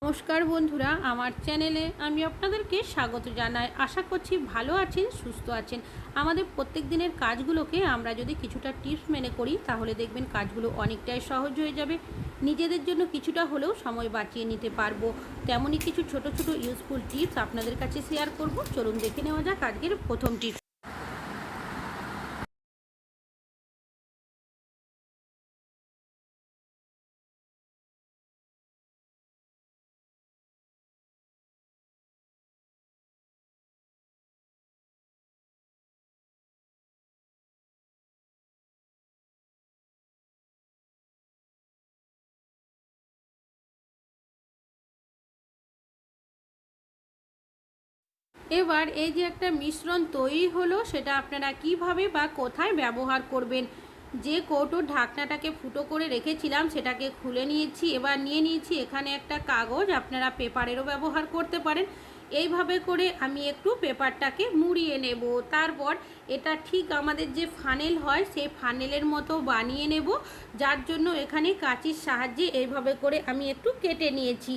নমস্কার বন্ধুরা, আমার চ্যানেলে আমি আপনাদেরকে স্বাগত জানাই। আশা করছি ভালো আছেন, সুস্থ আছেন। আমাদের প্রত্যেক দিনের কাজগুলোকে আমরা যদি কিছুটা টিপস মেনে করি তাহলে দেখবেন কাজগুলো অনেকটাই সহজ হয়ে যাবে। নিজেদের জন্য কিছুটা হলেও সময় বাঁচিয়ে নিতে পারবো। তেমনই কিছু ছোট ছোট ইউজফুল টিপস আপনাদের কাছে শেয়ার করব। চলুন দেখে নেওয়া যাক আজকের প্রথম টিপস। এবার এই যে একটা মিশ্রণ তৈরি হলো, সেটা আপনারা কিভাবে বা কোথায় ব্যবহার করবেন। যে কৌটোর ঢাকনাটাকে ফুটো করে রেখেছিলাম সেটাকে খুলে নিয়েছি। এবার নিয়ে নিয়েছি এখানে একটা কাগজ, আপনারা পেপারেরও ব্যবহার করতে পারেন। এইভাবে করে আমি একটু পেপারটাকে মুড়িয়ে নেব। তারপর এটা ঠিক আমাদের যে ফানেল হয় সেই ফানেলের মতো বানিয়ে নেব, যার জন্য এখানে কাঁচির সাহায্যে এইভাবে করে আমি একটু কেটে নিয়েছি।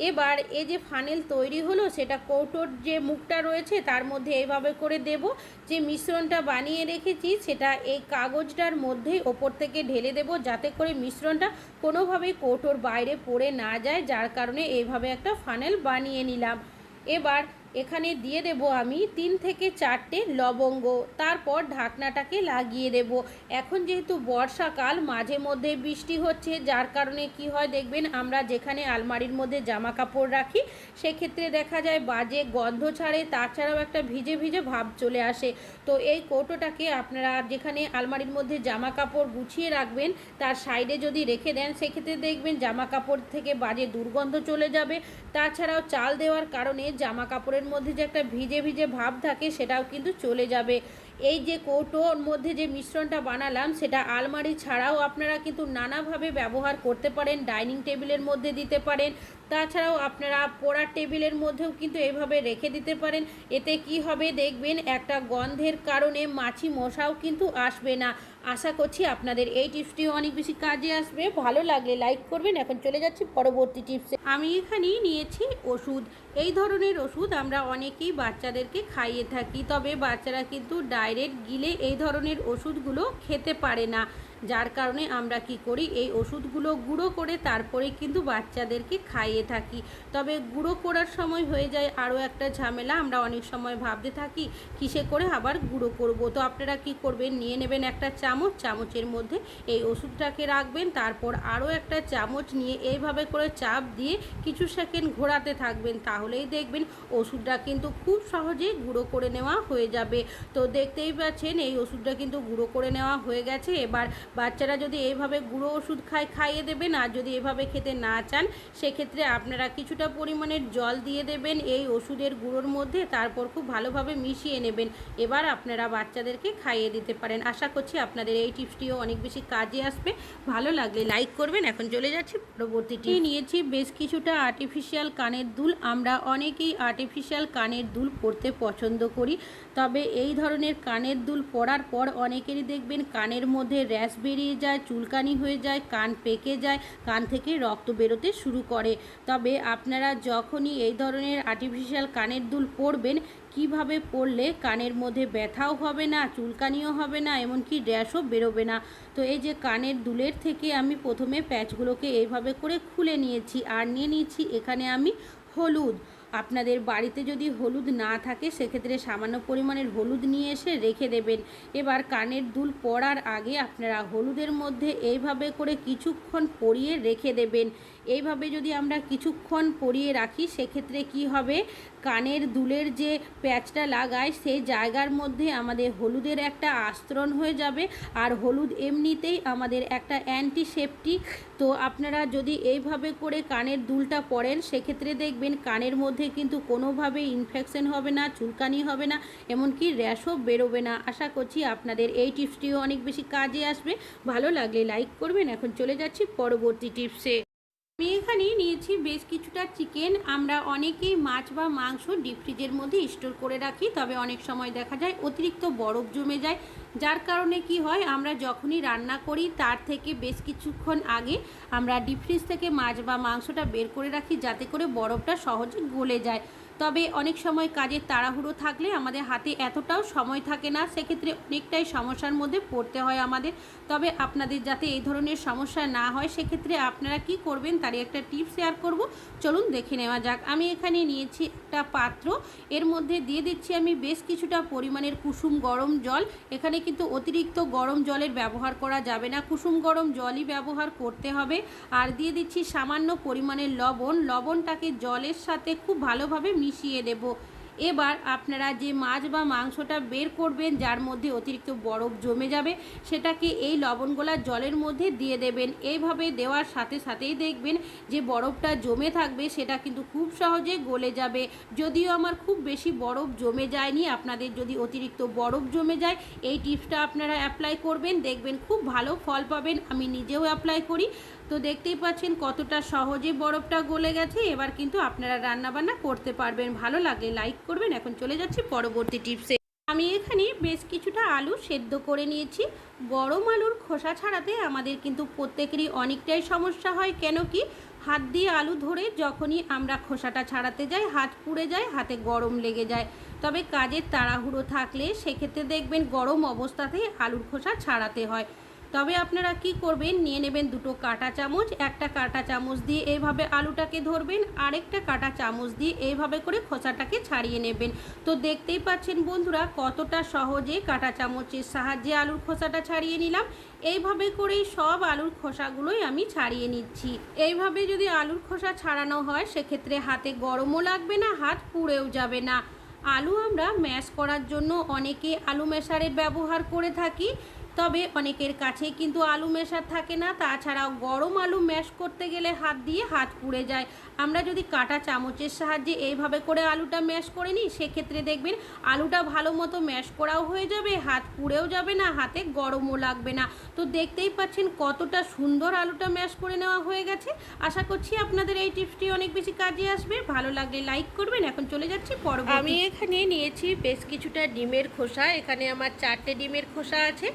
এবার এই যে ফানেল তৈরি হলো সেটা কৌটোর যে মুখটা রয়েছে তার মধ্যে এইভাবে করে দেব। যে মিশ্রণটা বানিয়ে রেখেছি সেটা এই কাগজটার মধ্যে ওপর থেকে ঢেলে দেব, যাতে করে মিশ্রণটা কোনোভাবেই কৌটোর বাইরে পড়ে না যায়, যার কারণে এইভাবে একটা ফানেল বানিয়ে নিলাম। এবার এখানে দিয়ে দেব আমি 3 থেকে 4টে লবঙ্গ। তারপর ঢাকনাটাকে লাগিয়ে দেব। এখন যেহেতু বর্ষাকাল, মাঝে মধ্যে বৃষ্টি হচ্ছে, যার কারণে কি হয় দেখবেন আমরা যেখানে আলমারির মধ্যে জামা কাপড় রাখি সেক্ষেত্রে দেখা যায় বাজে গন্ধ ছাড়ে, তাছাড়াও একটা ভিজে ভিজে ভাব চলে আসে। তো এই কৌটোটাকে আপনারা যেখানে আলমারির মধ্যে জামা কাপড় গুছিয়ে রাখবেন তার সাইডে যদি রেখে দেন সেক্ষেত্রে দেখবেন জামা কাপড় থেকে বাজে দুর্গন্ধ চলে যাবে। তাছাড়াও চাল দেওয়ার কারণে জামা কাপড়ের মধ্যে যে একটা ভিজে ভিজে ভাব থাকে সেটাও কিন্তু চলে যাবে। এই যে কৌটোর মধ্যে যে মিশ্রণটা বানালাম সেটা আলমারি ছাড়াও আপনারা কিন্তু নানাভাবে ব্যবহার করতে পারেন। ডাইনিং টেবিলের মধ্যে দিতে পারেন, তাছাড়াও আপনারা পড়ার টেবিলের মধ্যেও কিন্তু এভাবে রেখে দিতে পারেন। এতে কি হবে দেখবেন একটা গন্ধের কারণে মাছি মশাও কিন্তু আসবে না। আশা করছি আপনাদের এই টিপসটিও অনেক বেশি কাজে আসবে। ভালো লাগলে লাইক করবেন। এখন চলে যাচ্ছি পরবর্তী টিপসে। আমি এখানে নিয়েছি ওষুধ। এই ধরনের ওষুধ আমরা অনেকেই বাচ্চাদেরকে খাইয়ে থাকি, তবে বাচ্চারা কিন্তু ডাইরেক্ট গিলে এই ধরনের ওষুধগুলো খেতে পারে না, যার কারণে আমরা কি করি এই ওষুধগুলো গুঁড়ো করে তারপরে কিন্তু বাচ্চাদেরকে খাইয়ে থাকি। তবে গুঁড়ো করার সময় হয়ে যায় আরও একটা ঝামেলা, আমরা অনেক সময় ভাবতে থাকি কিসে করে আবার গুঁড়ো করব। তো আপনারা কি করবেন, নিয়ে নেবেন একটা চামচ, চামচের মধ্যে এই ওষুধটাকে রাখবেন, তারপর আরও একটা চামচ নিয়ে এইভাবে করে চাপ দিয়ে কিছু সেকেন্ড ঘোরাতে থাকবেন, তাহলেই দেখবেন ওষুধটা কিন্তু খুব সহজেই গুঁড়ো করে নেওয়া হয়ে যাবে। তো দেখতেই পাচ্ছেন এই ওষুধটা কিন্তু গুঁড়ো করে নেওয়া হয়ে গেছে। এবার বাচ্চারা যদি এইভাবে গুঁড়ো ওষুধ খাইয়ে দেবেন, আর যদি এভাবে খেতে না চান সেক্ষেত্রে আপনারা কিছুটা পরিমাণের জল দিয়ে দেবেন এই ওষুধের গুঁড়োর মধ্যে, তারপর খুব ভালোভাবে মিশিয়ে নেবেন। এবার আপনারা বাচ্চাদেরকে খাইয়ে দিতে পারেন। আশা করছি আপনাদের এই টিপসটিও অনেক বেশি কাজে আসবে। ভালো লাগলে লাইক করবেন। এখন চলে যাচ্ছি পরবর্তী টিপস। নিয়েছি বেশ কিছুটা আর্টিফিশিয়াল কানের দুল। আমরা অনেকেই আর্টিফিশিয়াল কানের দুল পরতে পছন্দ করি, তবে এই ধরনের কানের দুল পরার পর অনেকেরই দেখবেন কানের মধ্যে র্যাশ বেরিয়ে যায়, চুলকানি হয়ে যায়, কান পেকে যায়, কান থেকে রক্ত বেরোতে শুরু করে। তবে আপনারা যখনই এই ধরনের আর্টিফিশিয়াল কানের দুল পরবেন, কিভাবে পরলে কানের মধ্যে ব্যথাও হবে না, চুলকানিও হবে না, এমনকি র্যাশও বেরোবে না। তো এই যে কানের দুলের থেকে আমি প্রথমে প্যাচগুলোকে এইভাবে করে খুলে নিয়েছি, আর নিয়ে নিয়েছি এখানে আমি হলুদ। আপনাদের বাড়িতে যদি হলুদ না থাকে সেক্ষেত্রে সামান্য পরিমাণের হলুদ নিয়ে এসে রেখে দেবেন। এবার কানের দুল পরার আগে আপনারা হলুদের মধ্যে এইভাবে করে কিছুক্ষণ পরিয়ে রেখে দেবেন। এইভাবে যদি আমরা কিছুক্ষণ পরিয়ে রাখি সেক্ষেত্রে কি হবে, কানের দুলের যে প্যাচটা লাগায় সেই জায়গার মধ্যে আমাদের হলুদের একটা আস্তরণ হয়ে যাবে, আর হলুদ এমনিতেই আমাদের একটা অ্যান্টিসেপটিক। তো আপনারা যদি এইভাবে করে কানের দুলটা পরেন সেক্ষেত্রে দেখবেন কানের মধ্যে কিন্তু কোনোভাবেই ইনফেকশন হবে না, চুলকানি হবে না, এমনকি র্যাশও বেরোবে না। আশা করছি আপনাদের এই টিপসটিও অনেক বেশি কাজে আসবে। ভালো লাগলে লাইক করবেন। এখন চলে যাচ্ছি পরবর্তী টিপসে। আমি এখানে নিয়েছি বেশ কিছুটা চিকেন। আমরা অনেকেই মাছ বা মাংস ডিপ ফ্রিজের মধ্যে স্টোর করে রাখি, তবে অনেক সময় দেখা যায় অতিরিক্ত বরফ জমে যায়, যার কারণে কি হয়, আমরা যখনই রান্না করি তার থেকে বেশ কিছুক্ষণ আগে আমরা ডিপ ফ্রিজ থেকে মাছ বা মাংসটা বের করে রাখি, যাতে করে বরফটা সহজে গলে যায়। তবে অনেক সময় কাজের তাড়াহুড়ো থাকলে আমাদের হাতে এতটাও সময় থাকে না, সেক্ষেত্রে অনেকটাই সমস্যার মধ্যে পড়তে হয় আমাদের। তবে আপনাদের যাতে এই ধরনের সমস্যা না হয়, সেক্ষেত্রে আপনারা কি করবেন তারই একটা টিপস শেয়ার করব, চলুন দেখে নেওয়া যাক। আমি এখানে নিয়েছি একটা পাত্র, এর মধ্যে দিয়ে দিচ্ছি আমি বেশ কিছুটা পরিমাণের কুসুম গরম জল। এখানে কিন্তু অতিরিক্ত গরম জলের ব্যবহার করা যাবে না, কুসুম গরম জলই ব্যবহার করতে হবে। আর দিয়ে দিচ্ছি সামান্য পরিমাণের লবণ। লবণটাকে জলের সাথে খুব ভালোভাবে মিশিয়ে দেব। এবার আপনারা যে মাছ বা মাংসটা বের করবেন, যার মধ্যে অতিরিক্ত বরফ জমে যাবে, সেটাকে এই লবণগোলা জলের মধ্যে দিয়ে দেবেন। এইভাবে দেওয়ার সাথে সাথেই দেখবেন যে বরফটা জমে থাকবে, সেটা কিন্তু খুব সহজে গলে যাবে। যদিও আমার খুব বেশি বরফ জমে যায়নি, আপনাদের যদি অতিরিক্ত বরফ জমে যায়, এই টিপসটা আপনারা অ্যাপ্লাই করবেন, দেখবেন খুব ভালো ফল পাবেন। আমি নিজেও অ্যাপ্লাই করি। তো দেখতেই পাচ্ছেন কতটা সহজে বরফটা গলে গেছে। এবার কিন্তু আপনারা রান্নাবান্না করতে পারবেন। ভালো লাগলে লাইক করবেন। এখন চলে যাচ্ছি পরবর্তী টিপসে। আমি এখানে বেশ কিছুটা আলু সেদ্ধ করে নিয়েছি। গরম আলুর খোসা ছাড়াতে আমাদের কিন্তু প্রত্যেকেরই অনেকটাই সমস্যা হয়। কেন কি, হাত দিয়ে আলু ধরে যখনই আমরা খোসাটা ছাড়াতে যাই, হাত পুড়ে যায়, হাতে গরম লেগে যায়। তবে কাজের তাড়াহুড়ো থাকলে সেক্ষেত্রে দেখবেন গরম অবস্থাতেই আলুর খোসা ছাড়াতে হয়। তবে আপনারা কি করবেন, নিয়ে নেবেন দুটো কাঁটা চামচ। একটা কাঁটা চামচ দিয়ে এইভাবে আলুটাকে ধরবেন, আরেকটা কাঁটা চামচ দিয়ে এইভাবে করে খোসাটাকে ছাড়িয়ে নেবেন। তো দেখতেই পাচ্ছেন বন্ধুরা কতটা সহজে কাঁটা চামচের সাহায্যে আলুর খোসাটা ছাড়িয়ে নিলাম। এইভাবে করেই সব আলুর খোসাগুলোই আমি ছাড়িয়ে নিচ্ছি। এইভাবে যদি আলুর খোসা ছাড়ানো হয়, সেক্ষেত্রে হাতে গরমও লাগবে না, হাত পুড়েও যাবে না। আলু আমরা ম্যাশ করার জন্য অনেকে আলু ম্যাশারের ব্যবহার করে থাকি। তবে অনেকের কাছে কিন্তু আলু ম্যাশার থাকে না। তাছাড়াও গরম আলু ম্যাশ করতে গেলে হাত দিয়ে হাত পুড়ে যায়। আমরা যদি কাঁটা চামচের সাহায্যে এইভাবে করে আলুটা ম্যাশ করে নিই, সেক্ষেত্রে দেখবেন আলুটা ভালো মতো ম্যাশ করাও হয়ে যাবে, হাত পুড়েও যাবে না, হাতে গরমও লাগবে না। তো দেখতেই পাচ্ছেন কতটা সুন্দর আলুটা ম্যাশ করে নেওয়া হয়ে গেছে। আশা করছি আপনাদের এই টিপসটি অনেক বেশি কাজে আসবে। ভালো লাগলে লাইক করবেন। এখন চলে যাচ্ছি পরবর্তী। আমি এখানে নিয়েছি বেশ কিছুটা ডিমের খোসা। এখানে আমার 4টে ডিমের খোসা আছে।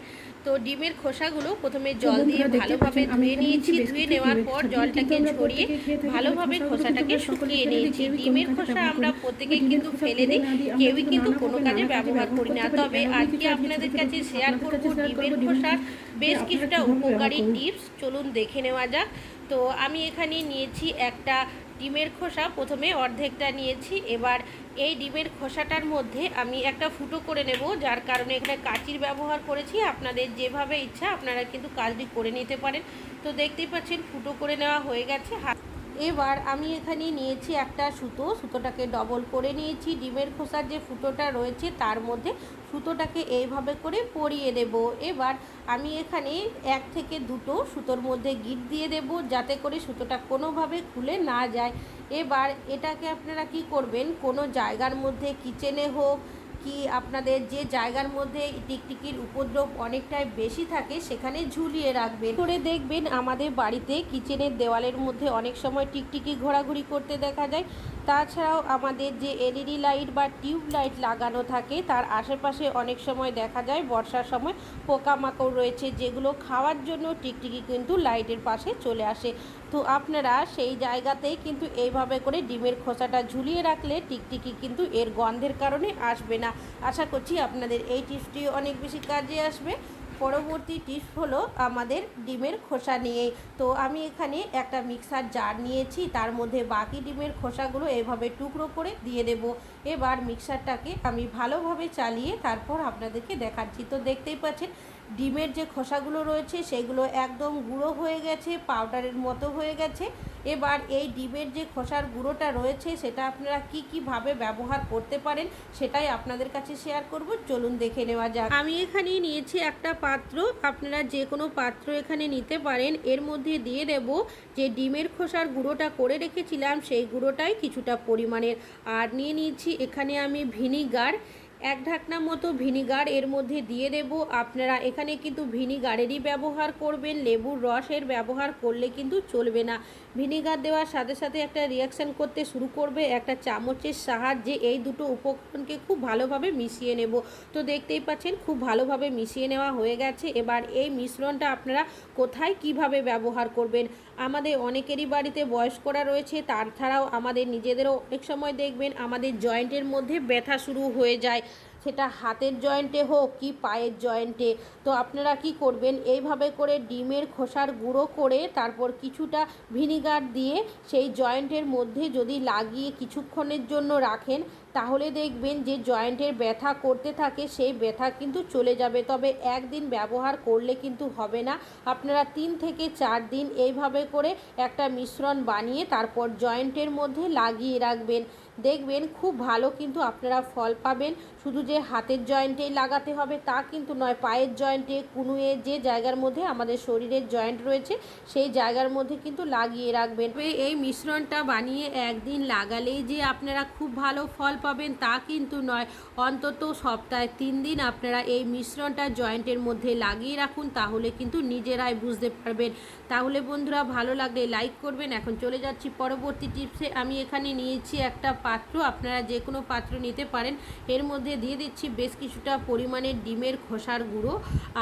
তো ডিমের খোসাগুলো প্রথমে জল দিয়ে ভালোভাবে ধুয়ে নিয়েছি। ধুয়ে নেওয়ার পর জলটাকে ঝরিয়ে ভালোভাবে খোসাটাকে শুকিয়ে নিয়েছি। ডিমের খোসা আমরা প্রত্যেকেই কিন্তু ফেলে দিই, কেউই কিন্তু কোনো কাজে ব্যবহার করি না। তবে আজকে আপনাদের কাছে শেয়ার করব ডিমের খোসার বেশ কিছুটা উপকারী টিপস। চলুন দেখে নেওয়া যাক। তো আমি এখানে নিয়েছি একটা ডিমের খোসা, প্রথমে অর্ধেকটা নিয়েছি। এবার এই ডিমের খোসাটার মধ্যে আমি একটা ফুটো করে নেব, যার কারণে এখানে কাঁচির ব্যবহার করেছি। আপনাদের যেভাবে ইচ্ছা আপনারা কিন্তু কাজটি করে নিতে পারেন। তো দেখতেই পাচ্ছেন ফুটো করে নেওয়া হয়ে গেছে। এবার আমি এখানে নিয়েছি একটা সুতো, সুতোটাকে ডবল করে নিয়েছি। ডিমের খোসার যে ফুটোটা রয়েছে তার মধ্যে সুতোটাকে এইভাবে করে পরিয়ে দেব। এবার আমি এখানে 1 থেকে 2টো সুতোর মধ্যে গিঁট দিয়ে দেব, যাতে করে সুতোটা কোনোভাবে খুলে না যায়। এবার এটাকে আপনারা কি করবেন, কোনো জায়গার মধ্যে, কিচেনে হোক কি আপনাদের যে জায়গার মধ্যে টিকটিকির উপদ্রব অনেকটাই বেশি থাকে, সেখানে ঝুলিয়ে রাখবেন। করে দেখবেন আমাদের বাড়িতে কিচেনের দেওয়ালের মধ্যে অনেক সময় টিকটিকি ঘোরাঘুরি করতে দেখা যায়। তাছাড়াও আমাদের যে এলইডি লাইট বা টিউব লাইট লাগানো থাকে, তার আশেপাশে অনেক সময় দেখা যায় বর্ষার সময় পোকামাকড় রয়েছে, যেগুলো খাওয়ার জন্য টিকটিকি কিন্তু লাইটের পাশে চলে আসে। তো আপনারা সেই জায়গাতেই কিন্তু এইভাবে করে ডিমের খোসাটা ঝুলিয়ে রাখলে টিকটিকি কিন্তু এর গন্ধের কারণে আসবে না। আশা করছি আপনাদের এই টিপসটি অনেক বেশি কাজে আসবে। পরবর্তী টিপস হলো আমাদের ডিমের খোসা নিয়েই। তো আমি এখানে একটা মিক্সার জার নিয়েছি, তার মধ্যে বাকি ডিমের খোসাগুলো এভাবে টুকরো করে দিয়ে দেব। এবার মিক্সারটাকে আমি ভালোভাবে চালিয়ে তারপর আপনাদেরকে দেখাচ্ছি। তো দেখতেই পাচ্ছেন ডিমের যে খোসাগুলো রয়েছে সেগুলো একদম গুঁড়ো হয়ে গেছে, পাউডারের মতো হয়ে গেছে। এবার এই ডিমের যে খোসার গুঁড়োটা রয়েছে সেটা আপনারা কীভাবে ব্যবহার করতে পারেন সেটাই আপনাদের কাছে শেয়ার করব। চলুন দেখে নেওয়া যাক। আমি এখানে নিয়েছি একটা পাত্র, আপনারা যে কোনো পাত্র এখানে নিতে পারেন। এর মধ্যে দিয়ে দেব যে ডিমের খোসার গুঁড়োটা করে রেখেছিলাম, সেই গুঁড়োটাই কিছুটা পরিমাণের। আর নিয়ে নিয়েছি এখানে আমি ভিনিগার এক ঢাকনা মতো ভিনিগার এর মধ্যে দিয়ে দেব। আপনারা এখানে কিন্তু ভিনিগারেরই ব্যবহার করবেন, লেবুর রসের ব্যবহার করলে কিন্তু চলবে না। ভিনিগার দেওয়ার সাথে সাথে একটা রিয়াকশান করতে শুরু করবে। একটা চামচের সাহায্যে এই দুটো উপকরণকে খুব ভালোভাবে মিশিয়ে নেব। তো দেখতেই পাচ্ছেন খুব ভালোভাবে মিশিয়ে নেওয়া হয়ে গেছে। এবার এই মিশ্রণটা আপনারা কোথায় কিভাবে ব্যবহার করবেন, আমাদের অনেকেরই বাড়িতে বয়স্করা রয়েছে, তাছাড়াও আমাদের নিজেদেরও অনেক সময় দেখবেন আমাদের জয়েন্টের মধ্যে ব্যথা শুরু হয়ে যায়, সেটা হাতের জয়েন্টে হোক কি পায়ের জয়েন্টে। তো আপনারা কি করবেন, এইভাবে করে ডিমের খোসার গুঁড়ো করে তারপর কিছুটা ভিনিগার দিয়ে সেই জয়েন্টের মধ্যে যদি লাগিয়ে কিছুক্ষণের জন্য রাখেন, তাহলে দেখবেন যে জয়েন্টের ব্যথা করতে থাকে সেই ব্যথা কিন্তু চলে যাবে। তবে একদিন ব্যবহার করলে কিন্তু হবে না, আপনারা 3 থেকে 4 দিন এইভাবে করে একটা মিশ্রণ বানিয়ে তারপর জয়েন্টের মধ্যে লাগিয়ে রাখবেন। দেখবেন খুব ভালো কিন্তু আপনারা ফল পাবেন। শুধু যে হাতের জয়েন্টেই লাগাতে হবে তা কিন্তু নয়, পায়ের জয়েন্টে, কুনুয়ে, যে জায়গার মধ্যে আমাদের শরীরের জয়েন্ট রয়েছে সেই জায়গার মধ্যে কিন্তু লাগিয়ে রাখবেন। এই মিশ্রণটা বানিয়ে একদিন লাগালেই যে আপনারা খুব ভালো ফল পাবেন তা কিন্তু নয়, অন্তত সপ্তাহে 3 দিন আপনারা এই মিশ্রণটা জয়েন্টের মধ্যে লাগিয়ে রাখুন, তাহলে কিন্তু নিজেরাই বুঝতে পারবেন। তাহলে বন্ধুরা ভালো লাগলে লাইক করবেন। এখন চলে যাচ্ছি পরবর্তী টিপসে। আমি এখানে নিয়েছি একটা পাত্র, আপনারা যে কোনো পাত্র নিতে পারেন। এর মধ্যে দিয়ে দিচ্ছি বেশ কিছুটা পরিমাণের ডিমের খোসার গুঁড়ো,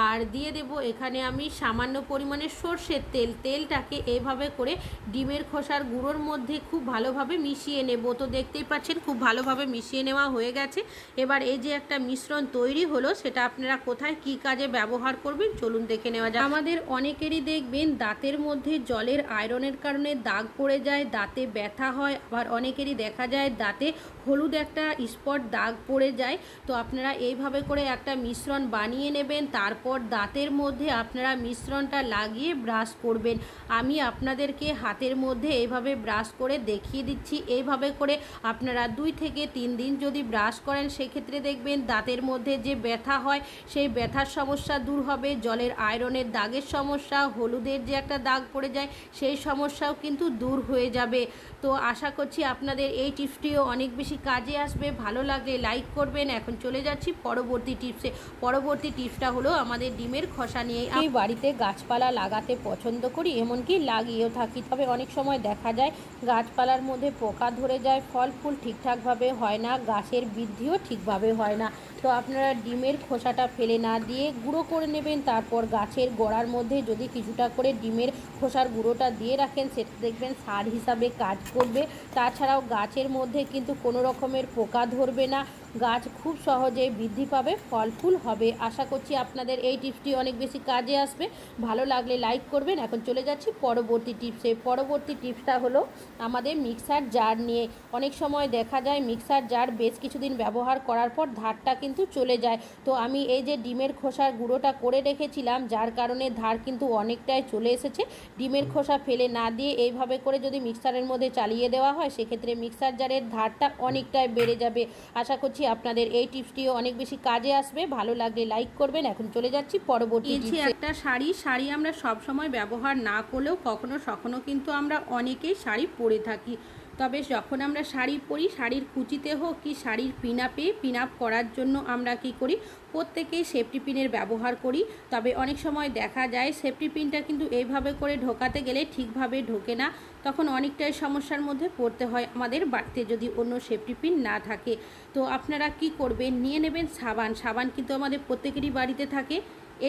আর দিয়ে দেব এখানে আমি সামান্য পরিমাণের সর্ষের তেল। তেলটাকে এইভাবে করে ডিমের খোসার গুঁড়োর মধ্যে খুব ভালোভাবে মিশিয়ে নেব। তো দেখতেই পাচ্ছেন খুব ভালোভাবে মিশিয়ে নেওয়া হয়ে গেছে। এবার এই যে একটা মিশ্রণ তৈরি হলো, সেটা আপনারা কোথায় কি কাজে ব্যবহার করবেন চলুন দেখে নেওয়া যায়। আমাদের অনেকেরই দেখবেন দাঁতের মধ্যে জলের আয়রনের কারণে দাগ পড়ে যায়, দাঁতে ব্যথা হয়, আবার অনেকেরই দেখা যায় দাঁতে হলুদ একটা স্পট দাগ পড়ে যায়। তো আপনারা এইভাবে করে একটা মিশ্রণ বানিয়ে নেবেন, তারপর দাঁতের মধ্যে আপনারা মিশ্রণটা লাগিয়ে ব্রাশ করবেন। আমি আপনাদেরকে হাতের মধ্যে এইভাবে ব্রাশ করে দেখিয়ে দিচ্ছি। এইভাবে করে আপনারা 2 থেকে 3 দিন যদি ব্রাশ করেন, সেক্ষেত্রে দেখবেন দাঁতের মধ্যে যে ব্যথা হয় সেই ব্যথার সমস্যা দূর হবে, জলের আয়রনের দাগের সমস্যা, হলুদের যে একটা দাগ পড়ে যায় সেই সমস্যাও কিন্তু দূর হয়ে যাবে। তো আশা করছি আপনাদের এই টিপসটিও অনেক বেশি কাজে আসবে। ভালো লাগলে লাইক করবেন। এখন চলে যাচ্ছি পরবর্তী টিপসে। পরবর্তী টিপসটা হলো আমাদের ডিমের খোসা নিয়ে। আমি বাড়িতে গাছপালা লাগাতে পছন্দ করি, এমনকি লাগিয়েও থাকি। তবে অনেক সময় দেখা যায় গাছপালার মধ্যে পোকা ধরে যায়, ফল ফুল ঠিকঠাকভাবে হয় না, গাছের বৃদ্ধিও ঠিকভাবে হয় না। তো আপনারা ডিমের খোসাটা ফেলে না দিয়ে গুঁড়ো করে নেবেন। তারপর গাছের গোড়ার মধ্যে যদি কিছুটা করে ডিমের খোসার গুঁড়োটা দিয়ে রাখেন, সেটা দেখবেন সার হিসাবে কাজ করবে। তাছাড়াও গাছের মধ্যে কিন্তু কোনো রকমের পোকা ধরবে না, গাছ খুব সহজে বৃদ্ধি পাবে, ফল ফুল হবে। আশা করছি আপনাদের এই টিপসটি অনেক বেশি কাজে আসবে। ভালো লাগলে লাইক করবেন। এখন চলে যাচ্ছি পরবর্তী টিপসে। পরবর্তী টিপসটা হলো আমাদের মিক্সার জার নিয়ে। অনেক সময় দেখা যায় মিক্সার জার বেশ কিছুদিন ব্যবহার করার পর ধারটা কিন্তু চলে যায়। তো আমি এই যে ডিমের খোসার গুঁড়োটা করে রেখেছিলাম, যার কারণে ধার কিন্তু অনেকটাই চলে এসেছে। ডিমের খোসা ফেলে না দিয়ে এইভাবে করে যদি মিক্সারের মধ্যে চালিয়ে দেওয়া হয়, সেক্ষেত্রে মিক্সার জারের ধারটা অনেকটাই বেড়ে যাবে। আশা করছি আপনাদের এই টিপসটিও অনেক বেশি কাজে আসবে। ভালো লাগলে লাইক করবেন। এখন চলে যাচ্ছি পরবর্তী টিপসে। একটা শাড়ি আমরা সব সময় ব্যবহার না করলেও কখনো কখনো কিন্তু আমরা অনেকেই শাড়ি পরে থাকি। তবে যখন আমরা শাড়ি পরি, শাড়ির কুচিতে হোক কি শাড়ির পিন আপ করার জন্য আমরা কি করি, প্রত্যেকেই সেফটি পিনের ব্যবহার করি। তবে অনেক সময় দেখা যায় সেফটি পিনটা কিন্তু এইভাবে করে ঢোকাতে গেলে ঠিকভাবে ঢোকে না, তখন অনেকটাই সমস্যার মধ্যে পড়তে হয় আমাদের বাড়িতে যদি অন্য সেফটি পিন না থাকে। তো আপনারা কি করবেন, নিয়ে নেবেন সাবান কিন্তু আমাদের প্রত্যেকেরই বাড়িতে থাকে।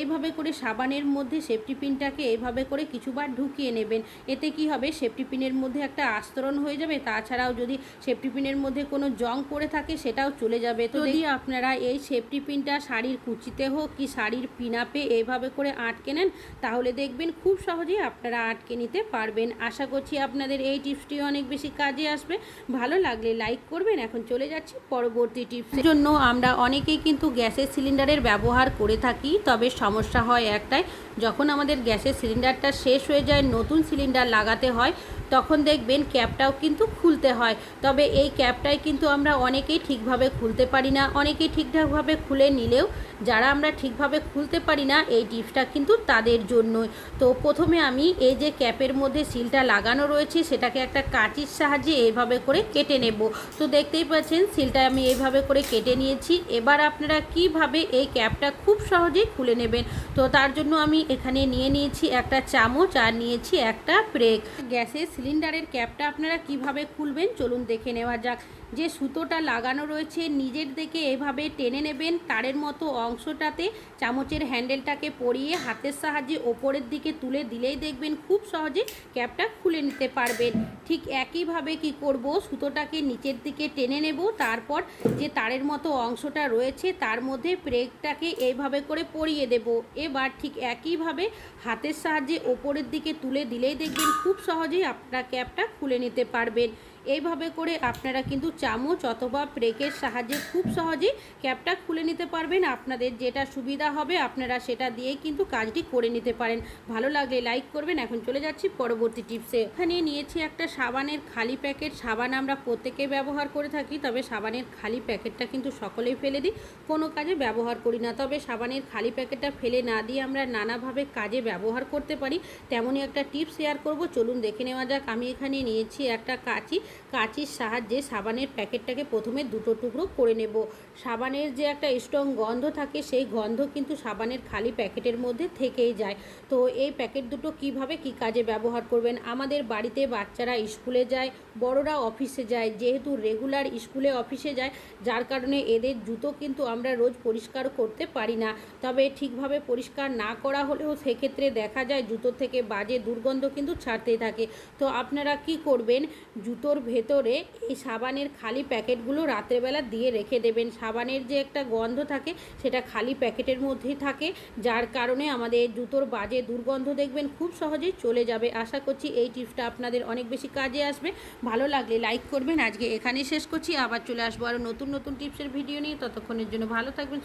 এইভাবে করে সাবানের মধ্যে সেফটি পিনটাকে এইভাবে করে কিছুবার ঢুকিয়ে নেবেন। এতে কি হবে, সেফটি পিনের মধ্যে একটা আস্তরণ হয়ে যাবে। তাছাড়াও যদি সেফটি পিনের মধ্যে কোনো জং পড়ে থাকে সেটাও চলে যাবে। তো যদি আপনারা এই সেফটি পিনটা শাড়ির কুচিতে হোক কি শাড়ির পিনাপে এইভাবে করে আটকে নেন, তাহলে দেখবেন খুব সহজেই আপনারা আটকে নিতে পারবেন। আশা করছি আপনাদের এই টিপসটি অনেক বেশি কাজে আসবে। ভালো লাগলে লাইক করবেন। এখন চলে যাচ্ছি পরবর্তী টিপসের জন্য। আমরা অনেকেই কিন্তু গ্যাসের সিলিন্ডারের ব্যবহার করে থাকি, তবে সমস্যা হয় একটাই, যখন আমাদের গ্যাসের সিলিন্ডারটা শেষ হয়ে যায় নতুন সিলিন্ডার লাগাতে হয়। তখন দেখবেন ক্যাপটাও কিন্তু খুলতে হয়। তবে এই ক্যাপটাই কিন্তু আমরা অনেকেই ঠিকভাবে খুলতে পারি না, অনেকেই ঠিকঠাকভাবে খুলে নিলেও যারা আমরা ঠিকভাবে খুলতে পারি না এই টিপসটা কিন্তু তাদের জন্যই। তো প্রথমে আমি এই যে ক্যাপের মধ্যে সিলটা লাগানো রয়েছে সেটাকে একটা কাঁচির সাহায্যে এইভাবে করে কেটে নেব। তো দেখতেই পাচ্ছেন সিলটা আমি এইভাবে করে কেটে নিয়েছি। এবার আপনারা কিভাবে এই ক্যাপটা খুব সহজেই খুলে নেবেন, তো তার জন্য আমি এখানে নিয়ে নিয়েছি একটা চামচ আর নিয়েছি একটা ব্রেক। গ্যাসের সিলিন্ডারের ক্যাপটা আপনারা কিভাবে খুলবেন চলুন দেখে নেওয়া যাক। যে সুতোটা লাগানো রয়েছে নিজের দিকে এভাবে টেনে নেবেন, তারের মতো অংশটাতে চামচের হ্যান্ডেলটাকে পরিয়ে হাতের সাহায্যে ওপরের দিকে তুলে দিলেই দেখবেন খুব সহজে ক্যাপটা খুলে নিতে পারবেন। ঠিক একইভাবে কি করব, সুতোটাকে নিচের দিকে টেনে নেব, তারপর যে তারের মতো অংশটা রয়েছে তার মধ্যে ব্রেকটাকে এইভাবে করে পরিয়ে দেব। এবার ঠিক একইভাবে হাতের সাহায্যে ওপরের দিকে তুলে দিলেই দেখবেন খুব সহজেই আপনারা ক্যাপটা খুলে নিতে পারবেন। এইভাবে করে আপনারা কিন্তু চামচ অথবা ব্রেকের সাহায্যে খুব সহজেই ক্যাপটা খুলে নিতে পারবেন। আপনাদের যেটা সুবিধা হবে আপনারা সেটা দিয়েই কিন্তু কাজটি করে নিতে পারেন। ভালো লাগলে লাইক করবেন। এখন চলে যাচ্ছি পরবর্তী টিপসে। এখানে নিয়েছি একটা সাবানের খালি প্যাকেট। সাবান আমরা প্রত্যেকে ব্যবহার করে থাকি, তবে সাবানের খালি প্যাকেটটা কিন্তু সকলেই ফেলে দিই, কোনো কাজে ব্যবহার করি না। তবে সাবানের খালি প্যাকেটটা ফেলে না দিয়ে আমরা নানাভাবে কাজে ব্যবহার করতে পারি, তেমনই একটা টিপস শেয়ার করব, চলুন দেখে নেওয়া যাক। আমি এখানে নিয়েছি একটা কাঁচির সাহায্যে সাবানের প্যাকেটটাকে প্রথমে দুটো টুকরো করে নেব। সাবানের যে একটা স্ট্রং গন্ধ থাকে সেই গন্ধ কিন্তু সাবানের খালি প্যাকেটের মধ্যে থেকেই যায়। তো এই প্যাকেট দুটো কিভাবে কি কাজে ব্যবহার করবেন, আমাদের বাড়িতে বাচ্চারা স্কুলে যায়, বড়রা অফিসে যায়, যেহেতু রেগুলার স্কুলে অফিসে যায় যার কারণে এদের জুতো কিন্তু আমরা রোজ পরিষ্কার করতে পারি না। তবে ঠিকভাবে পরিষ্কার না করা হলেও সেক্ষেত্রে দেখা যায় জুতো থেকে বাজে দুর্গন্ধ কিন্তু ছাড়তেই থাকে। তো আপনারা কি করবেন, জুতোর ভেতরে এই সাবানের খালি প্যাকেটগুলো রাত্রেবেলা দিয়ে রেখে দেবেন। সাবানের যে একটা গন্ধ থাকে সেটা খালি প্যাকেটের মধ্যেই থাকে, যার কারণে আমাদের জুতোর বাজে দুর্গন্ধ দেখবেন খুব সহজেই চলে যাবে। আশা করছি এই টিপসটা আপনাদের অনেক বেশি কাজে আসবে। ভালো লাগলে লাইক করবেন। আজকে এখানেই শেষ করছি, আবার চলে আসবো আরও নতুন নতুন টিপসের ভিডিও নিয়ে। ততক্ষণের জন্য ভালো থাকবেন।